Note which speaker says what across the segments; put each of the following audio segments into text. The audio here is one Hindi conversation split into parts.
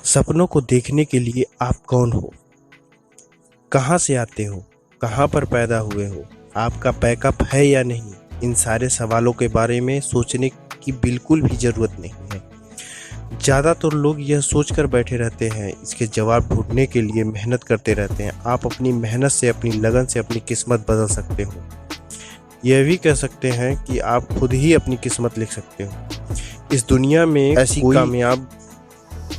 Speaker 1: सपनों को देखने के लिए आप कौन हो? कहाँ से आते हो? कहाँ पर पैदा हुए हो? आपका बैकअप है या नहीं? इन सारे सवालों के बारे में सोचने की बिल्कुल भी ज़रूरत नहीं है। ज़्यादातर लोग यह सोचकर बैठे रहते हैं, इसके जवाब ढूंढने के लिए मेहनत करते रहते हैं। आप अपनी मेहनत से, अपनी लगन से अपनी किस्मत बदल सकते हो। यह भी कह सकते हैं कि आप खुद ही अपनी किस्मत लिख सकते हो। इस दुनिया में ऐसी कोई कामयाब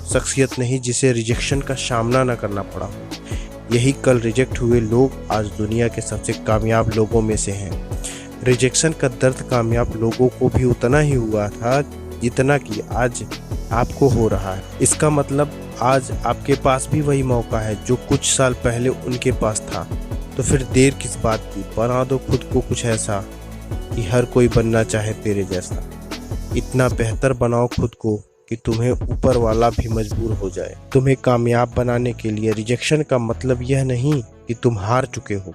Speaker 1: शख्सियत नहीं जिसे रिजेक्शन का सामना न करना पड़ा हो। यही कल रिजेक्ट हुए लोग आज दुनिया के सबसे कामयाब लोगों में से हैं। रिजेक्शन का दर्द कामयाब लोगों को भी उतना ही हुआ था जितना कि आज आपको हो रहा है। इसका मतलब आज आपके पास भी वही मौका है जो कुछ साल पहले उनके पास था। तो फिर देर किस बात की? बना दो खुद को कुछ ऐसा कि हर कोई बनना चाहे तेरे जैसा। इतना बेहतर बनाओ खुद को कि तुम्हें ऊपर वाला भी मजबूर हो जाए। तुम्हें कामयाब बनाने के लिए रिजेक्शन का मतलब यह नहीं कि तुम हार चुके हो।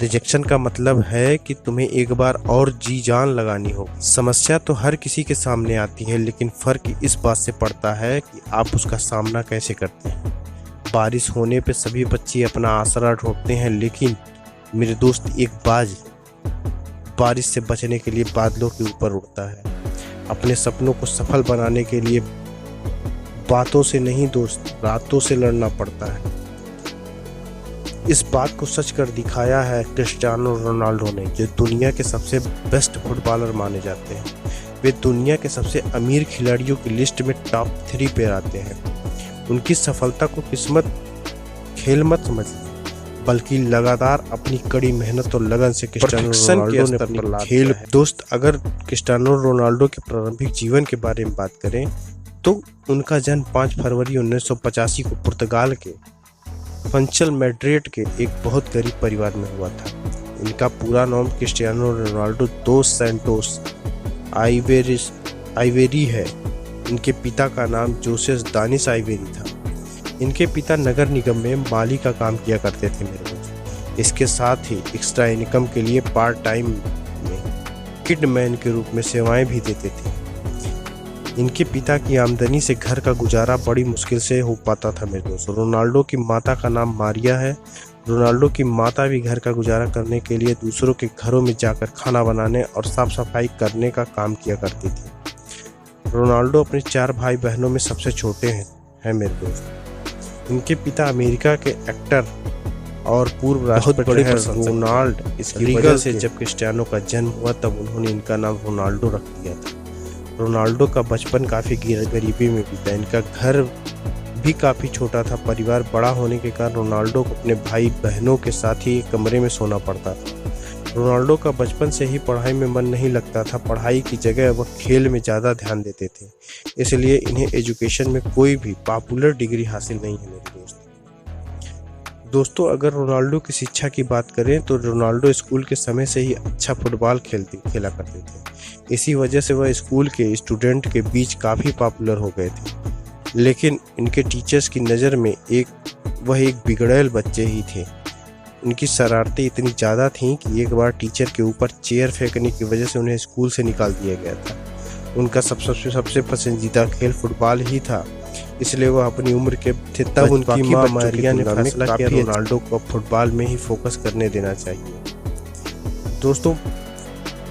Speaker 1: रिजेक्शन का मतलब है कि तुम्हें एक बार और जी जान लगानी हो। समस्या तो हर किसी के सामने आती है, लेकिन फर्क इस बात से पड़ता है कि आप उसका सामना कैसे करते हैं। बारिश होने पे सभी बच्चे अपना आसरा ढूंढते हैं, लेकिन मेरे दोस्त एक बाज बारिश से बचने के लिए बादलों के ऊपर उड़ता है। अपने सपनों को सफल बनाने के लिए बातों से नहीं दोस्त, रातों से लड़ना पड़ता है। इस बात को सच कर दिखाया है क्रिस्टियानो रोनाल्डो ने, जो दुनिया के सबसे बेस्ट फुटबॉलर माने जाते हैं। वे दुनिया के सबसे अमीर खिलाड़ियों की लिस्ट में टॉप 3 पे आते हैं। उनकी सफलता को किस्मत खेल मत समझिए, बल्कि लगातार अपनी कड़ी मेहनत और लगन से क्रिस्टियानो रोनाल्डो ने अपनी खेल। दोस्त, अगर क्रिस्टियानो रोनाल्डो के प्रारंभिक जीवन के बारे में बात करें तो उनका जन्म 5 फरवरी 1985 को पुर्तगाल के फंचल मैड्रिड के एक बहुत गरीब परिवार में हुआ था। इनका पूरा नाम क्रिस्टियानो रोनाल्डो दोस सैंटोस आइवेरी है। इनके पिता का नाम जोसेस दानिस आइवेरी था। इनके पिता नगर निगम में माली का काम किया करते थे मेरे दोस्त। इसके साथ ही एक्स्ट्रा इनकम के लिए पार्ट टाइम में किडमैन के रूप में सेवाएं भी देते थे। इनके पिता की आमदनी से घर का गुजारा बड़ी मुश्किल से हो पाता था मेरे दोस्त। रोनाल्डो की माता का नाम मारिया है। रोनाल्डो की माता भी घर का गुजारा करने के लिए दूसरों के घरों में जाकर खाना बनाने और साफ सफाई करने का काम किया करती थी। रोनाल्डो अपने 4 भाई बहनों में सबसे छोटे हैं मेरे दोस्त। इनके पिता अमेरिका के एक्टर और पूर्व राष्ट्रपति रोनाल्ड। इसकी वजह से जब क्रिस्टियानो का जन्म हुआ तब उन्होंने इनका नाम रोनाल्डो रख दिया था। रोनाल्डो का बचपन काफ़ी गरीबी में बीता। इनका घर भी काफ़ी छोटा था। परिवार बड़ा होने के कारण रोनाल्डो को अपने भाई बहनों के साथ ही एक कमरे में सोना पड़ता था। रोनाल्डो का बचपन से ही पढ़ाई में मन नहीं लगता था। पढ़ाई की जगह वह खेल में ज़्यादा ध्यान देते थे, इसलिए इन्हें एजुकेशन में कोई भी पॉपुलर डिग्री हासिल नहीं है मेरे दोस्तों। अगर रोनाल्डो की शिक्षा की बात करें तो रोनाल्डो स्कूल के समय से ही अच्छा फुटबॉल खेला करते थे। इसी वजह से वह स्कूल के स्टूडेंट के बीच काफ़ी पॉपुलर हो गए थे। लेकिन इनके टीचर्स की नज़र में वह एक बिगड़ैल बच्चे ही थे। उनकी शरारतें इतनी ज़्यादा थीं कि एक बार टीचर के ऊपर चेयर फेंकने की वजह से उन्हें स्कूल से निकाल दिया गया था। उनका सबसे पसंदीदा खेल फुटबॉल ही था, इसलिए वह अपनी उम्र के थे तब उनकी माँ मारिया ने फैसला किया रोनाल्डो को फुटबॉल में ही फोकस करने देना चाहिए। दोस्तों,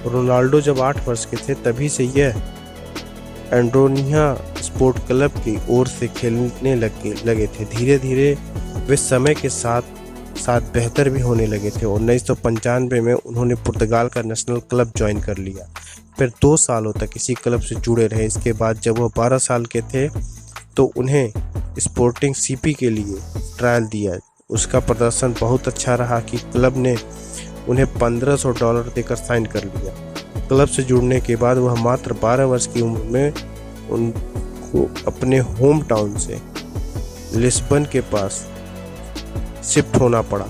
Speaker 1: रोनाल्डो जब 8 वर्ष के थे तभी से यह एंड्रोनिया स्पोर्ट क्लब की ओर से खेलने लगे थे। धीरे धीरे वे समय के साथ बेहतर भी होने लगे थे। 1995 में उन्होंने पुर्तगाल का नेशनल क्लब ज्वाइन कर लिया। फिर 2 सालों तक इसी क्लब से जुड़े रहे। इसके बाद जब वह 12 साल के थे तो उन्हें स्पोर्टिंग सीपी के लिए ट्रायल दिया। उसका प्रदर्शन बहुत अच्छा रहा कि क्लब ने उन्हें $1500 देकर साइन कर लिया। क्लब से जुड़ने के बाद वह मात्र 12 वर्ष की उम्र में उनको अपने होम टाउन से लिस्बन के पास शिफ्ट होना पड़ा।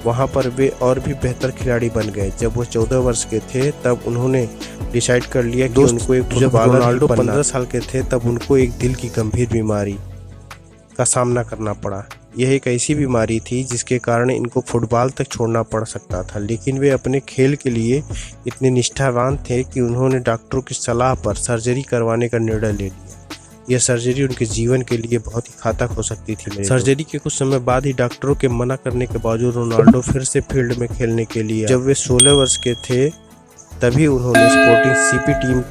Speaker 1: वहाँ पर वे और भी बेहतर खिलाड़ी बन गए। जब वो 14 वर्ष के थे तब उन्होंने डिसाइड कर लिया कि उनको एक फुटबॉलर। रोनाल्डो 15 साल के थे तब उनको एक दिल की गंभीर बीमारी का सामना करना पड़ा। यह एक ऐसी बीमारी थी जिसके कारण इनको फुटबॉल तक छोड़ना पड़ सकता था, लेकिन वे अपने खेल के लिए इतने निष्ठावान थे कि उन्होंने डॉक्टरों की सलाह पर सर्जरी करवाने का निर्णय ले लिया। यह सर्जरी उनके जीवन के लिए बहुत ही घातक हो सकती थी। सर्जरी के कुछ समय बाद ही डॉक्टरों के मना करने के बावजूद रोनाल्डो फिर से फील्ड में खेलने के लिए, जब वे 16 वर्ष के थे तभी उन्होंने स्पोर्टिंग सीपी टीम